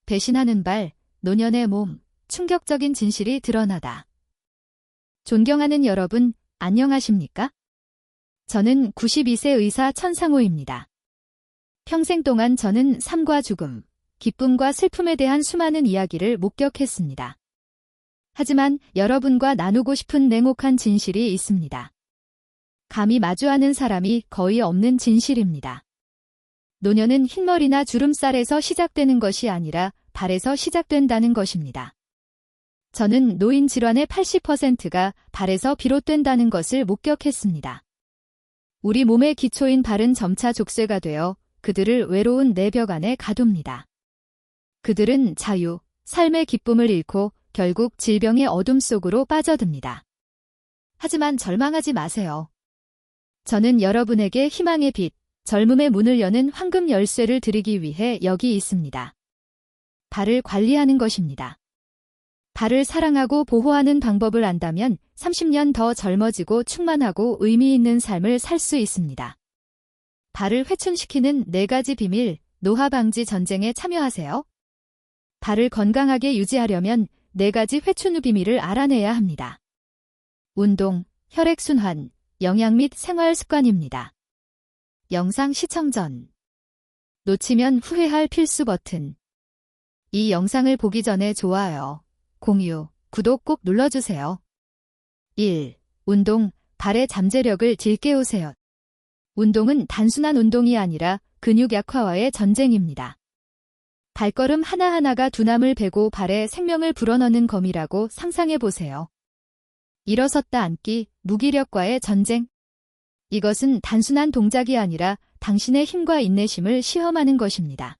배신하는 발, 노년의 몸, 충격적인 진실이 드러나다. 존경하는 여러분, 안녕하십니까? 저는 92세 의사 천상호입니다. 평생 동안 저는 삶과 죽음, 기쁨과 슬픔에 대한 수많은 이야기를 목격했습니다. 하지만 여러분과 나누고 싶은 냉혹한 진실이 있습니다. 감히 마주하는 사람이 거의 없는 진실입니다. 노년은 흰머리나 주름살에서 시작되는 것이 아니라 발에서 시작된다는 것입니다. 저는 노인 질환의 80%가 발에서 비롯된다는 것을 목격했습니다. 우리 몸의 기초인 발은 점차 족쇄가 되어 그들을 외로운 내벽 안에 가둡니다. 그들은 자유, 삶의 기쁨을 잃고 결국 질병의 어둠 속으로 빠져듭니다. 하지만 절망하지 마세요. 저는 여러분에게 희망의 빛, 젊음의 문을 여는 황금 열쇠를 드리기 위해 여기 있습니다. 발을 관리하는 것입니다. 발을 사랑하고 보호하는 방법을 안다면 30년 더 젊어지고 충만하고 의미 있는 삶을 살 수 있습니다. 발을 회춘시키는 4가지 비밀, 노화 방지 전쟁에 참여하세요. 발을 건강하게 유지하려면 4가지 회춘 후 비밀을 알아내야 합니다. 운동, 혈액순환, 영양 및 생활 습관입니다. 영상 시청 전. 놓치면 후회할 필수 버튼. 이 영상을 보기 전에 좋아요, 공유, 구독 꼭 눌러주세요. 1. 운동, 발의 잠재력을 일깨우세요. 운동은 단순한 운동이 아니라 근육 약화와의 전쟁입니다. 발걸음 하나하나가 두남을 베고 발에 생명을 불어넣는 검이라고 상상해보세요. 일어섰다 앉기, 무기력과의 전쟁. 이것은 단순한 동작이 아니라 당신의 힘과 인내심을 시험하는 것입니다.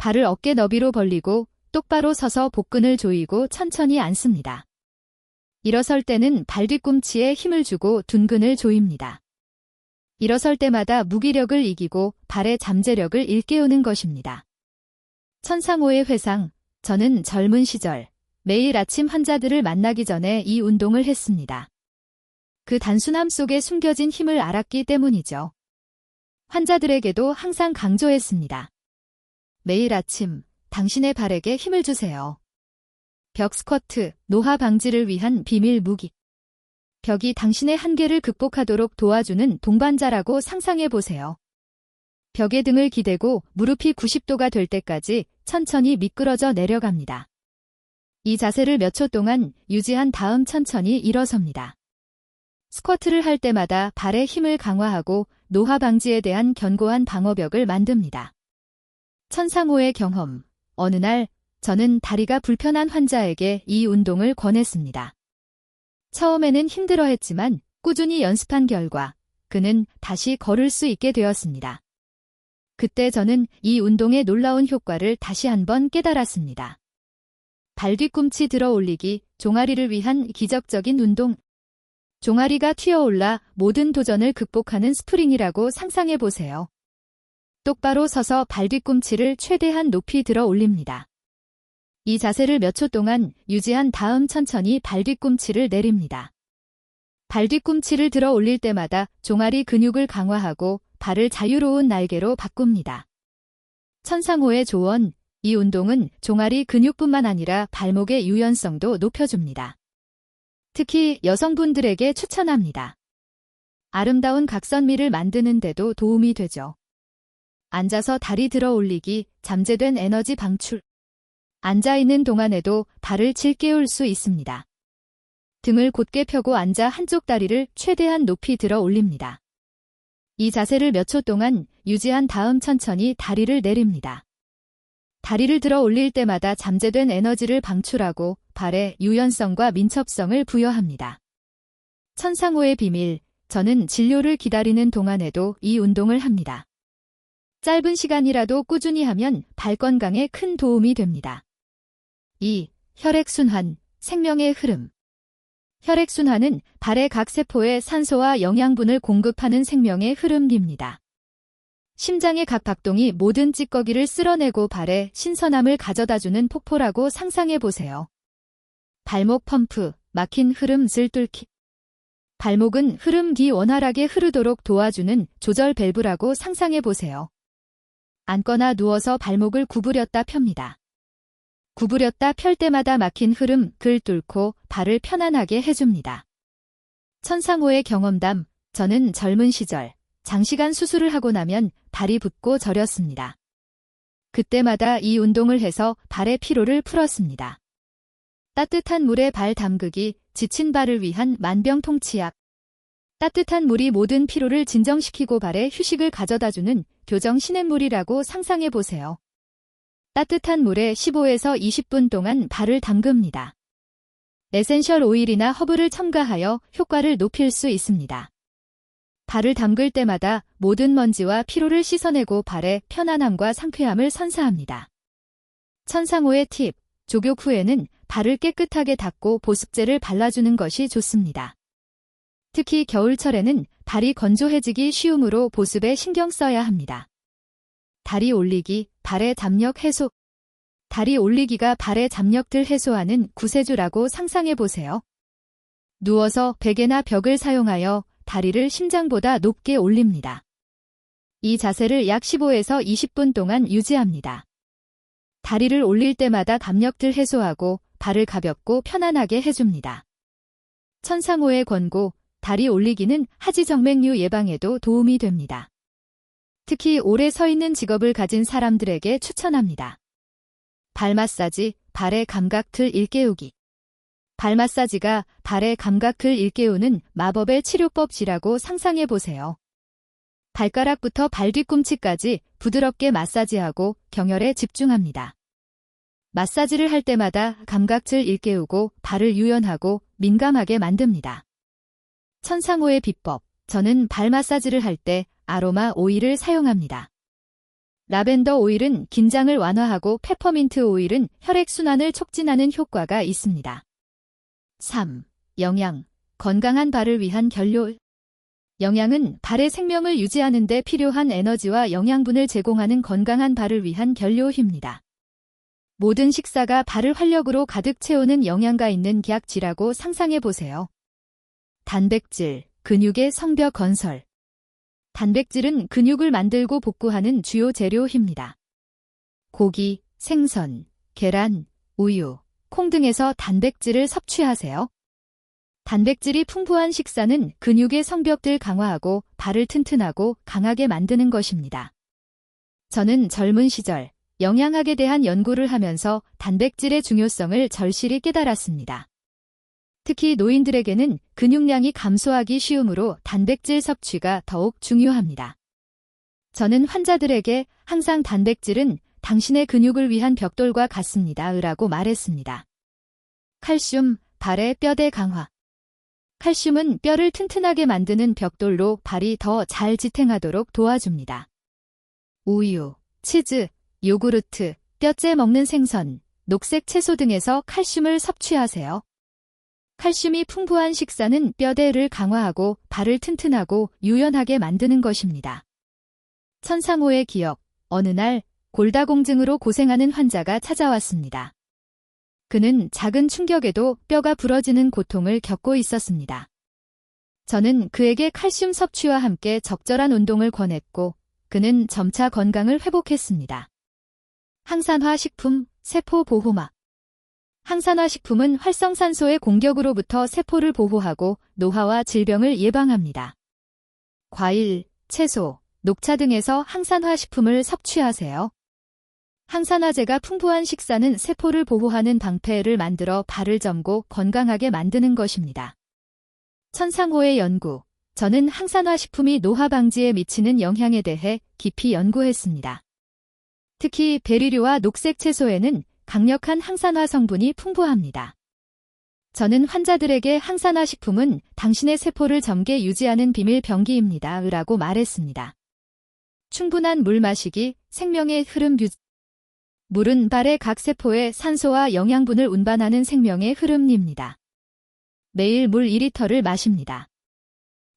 발을 어깨 너비로 벌리고 똑바로 서서 복근을 조이고 천천히 앉습니다. 일어설 때는 발 뒤꿈치에 힘을 주고 둔근을 조입니다. 일어설 때마다 무기력을 이기고 발의 잠재력을 일깨우는 것입니다. 천상호의 회상, 저는 젊은 시절 매일 아침 환자들을 만나기 전에 이 운동을 했습니다. 그 단순함 속에 숨겨진 힘을 알았기 때문이죠. 환자들에게도 항상 강조했습니다. 매일 아침 당신의 발에게 힘을 주세요. 벽 스쿼트, 노화 방지를 위한 비밀 무기. 벽이 당신의 한계를 극복하도록 도와주는 동반자라고 상상해보세요. 벽에 등을 기대고 무릎이 90도가 될 때까지 천천히 미끄러져 내려갑니다. 이 자세를 몇 초 동안 유지한 다음 천천히 일어섭니다. 스쿼트를 할 때마다 발의 힘을 강화하고 노화 방지에 대한 견고한 방어벽을 만듭니다. 천상호의 경험. 어느 날 저는 다리가 불편한 환자에게 이 운동을 권했습니다. 처음에는 힘들어했지만 꾸준히 연습한 결과 그는 다시 걸을 수 있게 되었습니다. 그때 저는 이 운동의 놀라운 효과를 다시 한번 깨달았습니다. 발 뒤꿈치 들어 올리기, 종아리를 위한 기적적인 운동. 종아리가 튀어올라 모든 도전을 극복하는 스프링이라고 상상해보세요. 똑바로 서서 발 뒤꿈치를 최대한 높이 들어 올립니다. 이 자세를 몇 초 동안 유지한 다음 천천히 발 뒤꿈치를 내립니다. 발 뒤꿈치를 들어 올릴 때마다 종아리 근육을 강화하고 발을 자유로운 날개로 바꿉니다. 천상호의 조언, 이 운동은 종아리 근육뿐만 아니라 발목의 유연성도 높여줍니다. 특히 여성분들에게 추천합니다. 아름다운 각선미를 만드는 데도 도움이 되죠. 앉아서 다리 들어 올리기, 잠재된 에너지 방출. 앉아있는 동안에도 발을 질깨울 수 있습니다. 등을 곧게 펴고 앉아 한쪽 다리를 최대한 높이 들어 올립니다. 이 자세를 몇 초 동안 유지한 다음 천천히 다리를 내립니다. 다리를 들어 올릴 때마다 잠재된 에너지를 방출하고 발에 유연성과 민첩성을 부여합니다. 천상호의 비밀, 저는 진료를 기다리는 동안에도 이 운동을 합니다. 짧은 시간이라도 꾸준히 하면 발 건강에 큰 도움이 됩니다. 2. 혈액순환, 생명의 흐름. 혈액순환은 발의 각 세포에 산소와 영양분을 공급하는 생명의 흐름입니다. 심장의 각 박동이 모든 찌꺼기를 쓸어내고 발에 신선함을 가져다주는 폭포라고 상상해보세요. 발목 펌프, 막힌 흐름을 뚫기. 발목은 흐름이 원활하게 흐르도록 도와주는 조절 밸브라고 상상해보세요. 앉거나 누워서 발목을 구부렸다 펴니다. 구부렸다 펼 때마다 막힌 흐름을 뚫고 발을 편안하게 해줍니다. 천상호의 경험담, 저는 젊은 시절 장시간 수술을 하고 나면 발이 붓고 저렸습니다. 그때마다 이 운동을 해서 발의 피로를 풀었습니다. 따뜻한 물에 발 담그기, 지친 발을 위한 만병통치약. 따뜻한 물이 모든 피로를 진정시키고 발에 휴식을 가져다주는 교정 시냇물이라고 상상해보세요. 따뜻한 물에 15에서 20분 동안 발을 담급니다. 에센셜 오일이나 허브를 첨가하여 효과를 높일 수 있습니다. 발을 담글 때마다 모든 먼지와 피로를 씻어내고 발의 편안함과 상쾌함을 선사합니다. 천상호의 팁, 족욕 후에는 발을 깨끗하게 닦고 보습제를 발라주는 것이 좋습니다. 특히 겨울철에는 발이 건조해지기 쉬우므로 보습에 신경 써야 합니다. 다리 올리기, 발의 잡력 해소. 다리 올리기가 발의 잡력들 해소하는 구세주라고 상상해보세요. 누워서 베개나 벽을 사용하여 다리를 심장보다 높게 올립니다. 이 자세를 약 15에서 20분 동안 유지합니다. 다리를 올릴 때마다 담력들 해소하고 발을 가볍고 편안하게 해줍니다. 천상호의 권고, 다리 올리기는 하지정맥류 예방에도 도움이 됩니다. 특히 오래 서 있는 직업을 가진 사람들에게 추천합니다. 발 마사지, 발의 감각틀 일깨우기. 발 마사지가 발의 감각을 일깨우는 마법의 치료법이라고 상상해보세요. 발가락부터 발 뒤꿈치까지 부드럽게 마사지하고 경혈에 집중합니다. 마사지를 할 때마다 감각을 일깨우고 발을 유연하고 민감하게 만듭니다. 천상호의 비법, 저는 발 마사지를 할 때 아로마 오일을 사용합니다. 라벤더 오일은 긴장을 완화하고 페퍼민트 오일은 혈액순환을 촉진하는 효과가 있습니다. 3. 영양, 건강한 발을 위한 결료. 영양은 발의 생명을 유지하는 데 필요한 에너지와 영양분을 제공하는 건강한 발을 위한 결료입니다. 모든 식사가 발을 활력으로 가득 채우는 영양가 있는 기약지라고 상상해보세요. 단백질, 근육의 성벽 건설. 단백질은 근육을 만들고 복구하는 주요 재료입니다. 고기, 생선, 계란, 우유, 콩 등에서 단백질을 섭취하세요. 단백질이 풍부한 식사는 근육의 성벽들 강화하고 발을 튼튼하고 강하게 만드는 것입니다. 저는 젊은 시절 영양학에 대한 연구를 하면서 단백질의 중요성을 절실히 깨달았습니다. 특히 노인들에게는 근육량이 감소하기 쉬우므로 단백질 섭취가 더욱 중요합니다. 저는 환자들에게 항상 단백질은 당신의 근육을 위한 벽돌과 같습니다. 라고 말했습니다. 칼슘, 발의 뼈대 강화. 칼슘은 뼈를 튼튼하게 만드는 벽돌로 발이 더 잘 지탱하도록 도와줍니다. 우유, 치즈, 요구르트, 뼈째 먹는 생선, 녹색 채소 등에서 칼슘을 섭취하세요. 칼슘이 풍부한 식사는 뼈대를 강화하고 발을 튼튼하고 유연하게 만드는 것입니다. 천상호의 기억, 어느 날 골다공증으로 고생하는 환자가 찾아왔습니다. 그는 작은 충격에도 뼈가 부러지는 고통을 겪고 있었습니다. 저는 그에게 칼슘 섭취와 함께 적절한 운동을 권했고 그는 점차 건강을 회복했습니다. 항산화 식품, 세포 보호막. 항산화 식품은 활성산소의 공격으로부터 세포를 보호하고 노화와 질병을 예방합니다. 과일, 채소, 녹차 등에서 항산화 식품을 섭취하세요. 항산화제가 풍부한 식사는 세포를 보호하는 방패를 만들어 발을 젊고 건강하게 만드는 것입니다. 천상호의 연구, 저는 항산화 식품이 노화 방지에 미치는 영향에 대해 깊이 연구했습니다. 특히 베리류와 녹색 채소에는 강력한 항산화 성분이 풍부합니다. 저는 환자들에게 항산화 식품은 당신의 세포를 젊게 유지하는 비밀 병기입니다. 라고 말했습니다. 충분한 물 마시기, 생명의 흐름 유지. 물은 발의 각 세포에 산소와 영양분을 운반하는 생명의 흐름입니다. 매일 물 2리터를 마십니다.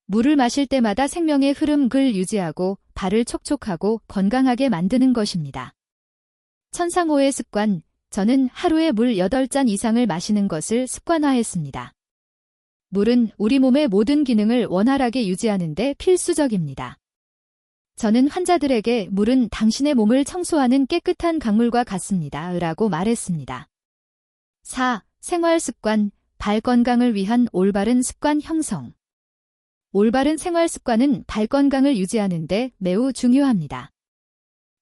물을 마실 때마다 생명의 흐름을 유지하고 발을 촉촉하고 건강하게 만드는 것입니다. 천상호의 습관, 저는 하루에 물 8잔 이상을 마시는 것을 습관화했습니다. 물은 우리 몸의 모든 기능을 원활하게 유지하는 데 필수적입니다. 저는 환자들에게 물은 당신의 몸을 청소하는 깨끗한 강물과 같습니다. 라고 말했습니다. 4. 생활 습관, 발 건강을 위한 올바른 습관 형성. 올바른 생활 습관은 발 건강을 유지하는 데 매우 중요합니다.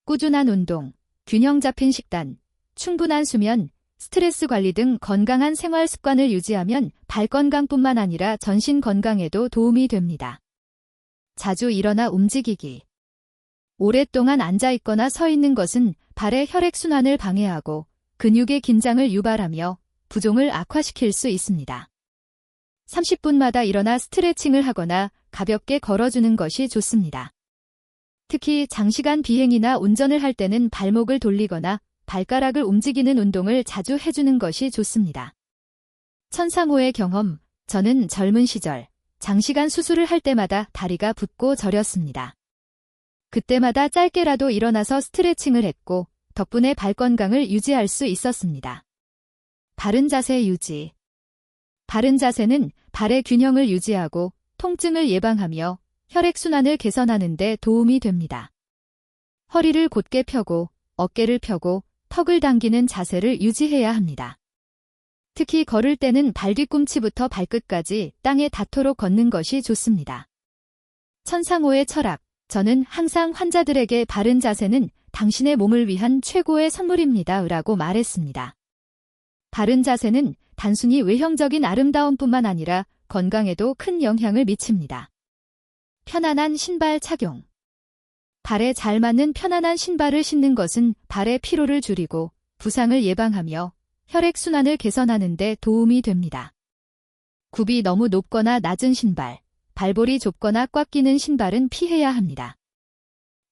꾸준한 운동, 균형 잡힌 식단, 충분한 수면, 스트레스 관리 등 건강한 생활 습관을 유지하면 발 건강뿐만 아니라 전신 건강에도 도움이 됩니다. 자주 일어나 움직이기. 오랫동안 앉아 있거나 서 있는 것은 발의 혈액순환을 방해하고 근육의 긴장을 유발하며 부종을 악화시킬 수 있습니다. 30분마다 일어나 스트레칭을 하거나 가볍게 걸어주는 것이 좋습니다. 특히 장시간 비행이나 운전을 할 때는 발목을 돌리거나 발가락을 움직이는 운동을 자주 해주는 것이 좋습니다. 천상호의 경험, 저는 젊은 시절 장시간 수술을 할 때마다 다리가 붓고 저렸습니다. 그때마다 짧게라도 일어나서 스트레칭을 했고 덕분에 발 건강을 유지할 수 있었습니다. 바른 자세 유지. 바른 자세는 발의 균형을 유지하고 통증을 예방하며 혈액순환을 개선하는 데 도움이 됩니다. 허리를 곧게 펴고 어깨를 펴고 턱을 당기는 자세를 유지해야 합니다. 특히 걸을 때는 발 뒤꿈치부터 발끝까지 땅에 닿도록 걷는 것이 좋습니다. 천상호의 철학, 저는 항상 환자들에게 바른 자세는 당신의 몸을 위한 최고의 선물입니다 라고 말했습니다. 바른 자세는 단순히 외형적인 아름다움뿐만 아니라 건강에도 큰 영향을 미칩니다. 편안한 신발 착용. 발에 잘 맞는 편안한 신발을 신는 것은 발의 피로를 줄이고 부상을 예방하며 혈액순환을 개선하는 데 도움이 됩니다. 굽이 너무 높거나 낮은 신발, 발볼이 좁거나 꽉 끼는 신발은 피해야 합니다.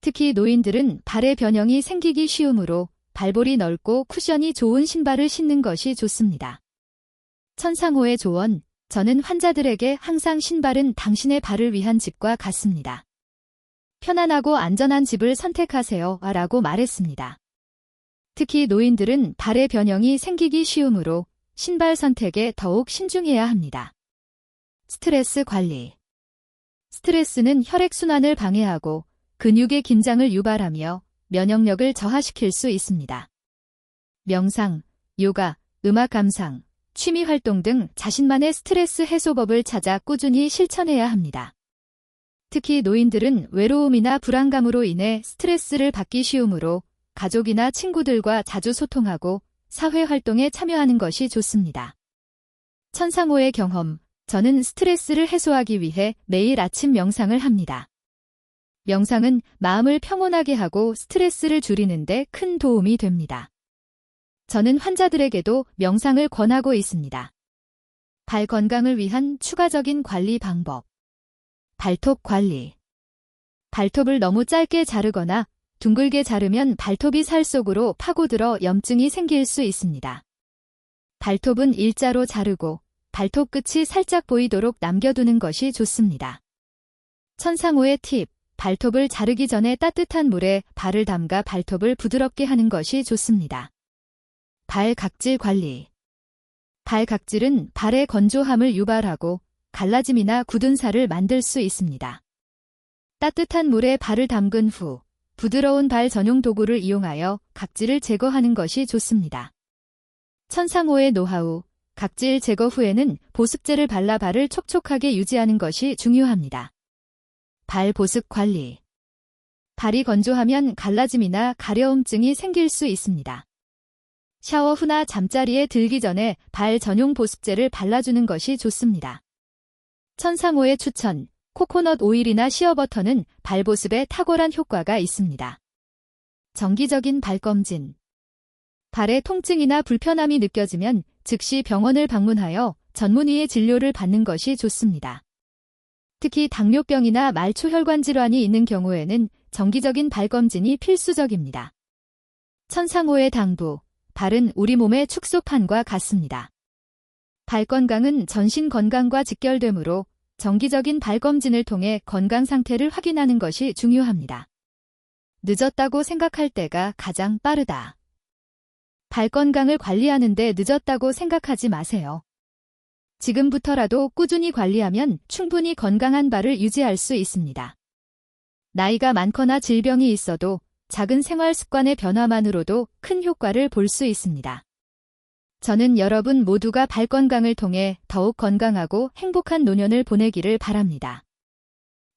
특히 노인들은 발의 변형이 생기기 쉬우므로 발볼이 넓고 쿠션이 좋은 신발을 신는 것이 좋습니다. 천상호의 조언, 저는 환자들에게 항상 신발은 당신의 발을 위한 집과 같습니다. 편안하고 안전한 집을 선택하세요 라고 말했습니다. 특히 노인들은 발의 변형이 생기기 쉬우므로 신발 선택에 더욱 신중해야 합니다. 스트레스 관리. 스트레스는 혈액순환을 방해하고 근육의 긴장을 유발하며 면역력을 저하시킬 수 있습니다. 명상, 요가, 음악 감상, 취미 활동 등 자신만의 스트레스 해소법을 찾아 꾸준히 실천해야 합니다. 특히 노인들은 외로움이나 불안감으로 인해 스트레스를 받기 쉬우므로 가족이나 친구들과 자주 소통하고 사회 활동에 참여하는 것이 좋습니다. 천상호의 경험, 저는 스트레스를 해소하기 위해 매일 아침 명상을 합니다. 명상은 마음을 평온하게 하고 스트레스를 줄이는 데 큰 도움이 됩니다. 저는 환자들에게도 명상을 권하고 있습니다. 발 건강을 위한 추가적인 관리 방법. 발톱 관리. 발톱을 너무 짧게 자르거나 둥글게 자르면 발톱이 살 속으로 파고들어 염증이 생길 수 있습니다. 발톱은 일자로 자르고 발톱 끝이 살짝 보이도록 남겨두는 것이 좋습니다. 천상호의 팁, 발톱을 자르기 전에 따뜻한 물에 발을 담가 발톱을 부드럽게 하는 것이 좋습니다. 발 각질 관리. 발 각질은 발의 건조함을 유발하고 갈라짐이나 굳은 살을 만들 수 있습니다. 따뜻한 물에 발을 담근 후 부드러운 발 전용 도구를 이용하여 각질을 제거하는 것이 좋습니다. 천상호의 노하우, 각질 제거 후에는 보습제를 발라 발을 촉촉하게 유지하는 것이 중요합니다. 발 보습 관리. 발이 건조하면 갈라짐이나 가려움증이 생길 수 있습니다. 샤워 후나 잠자리에 들기 전에 발 전용 보습제를 발라주는 것이 좋습니다. 천상호의 추천, 코코넛 오일이나 시어버터는 발 보습에 탁월한 효과가 있습니다. 정기적인 발검진. 발에 통증이나 불편함이 느껴지면 즉시 병원을 방문하여 전문의의 진료를 받는 것이 좋습니다. 특히 당뇨병이나 말초혈관 질환이 있는 경우에는 정기적인 발검진이 필수적입니다. 천상호의 당부, 발은 우리 몸의 축소판과 같습니다. 발 건강은 전신 건강과 직결되므로 정기적인 발검진을 통해 건강 상태를 확인하는 것이 중요합니다. 늦었다고 생각할 때가 가장 빠르다. 발 건강을 관리하는 데 늦었다고 생각하지 마세요. 지금부터라도 꾸준히 관리하면 충분히 건강한 발을 유지할 수 있습니다. 나이가 많거나 질병이 있어도 작은 생활 습관의 변화만으로도 큰 효과를 볼 수 있습니다. 저는 여러분 모두가 발 건강을 통해 더욱 건강하고 행복한 노년을 보내기를 바랍니다.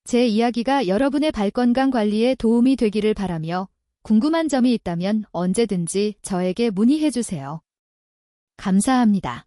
제 이야기가 여러분의 발 건강 관리에 도움이 되기를 바라며 궁금한 점이 있다면 언제든지 저에게 문의해 주세요. 감사합니다.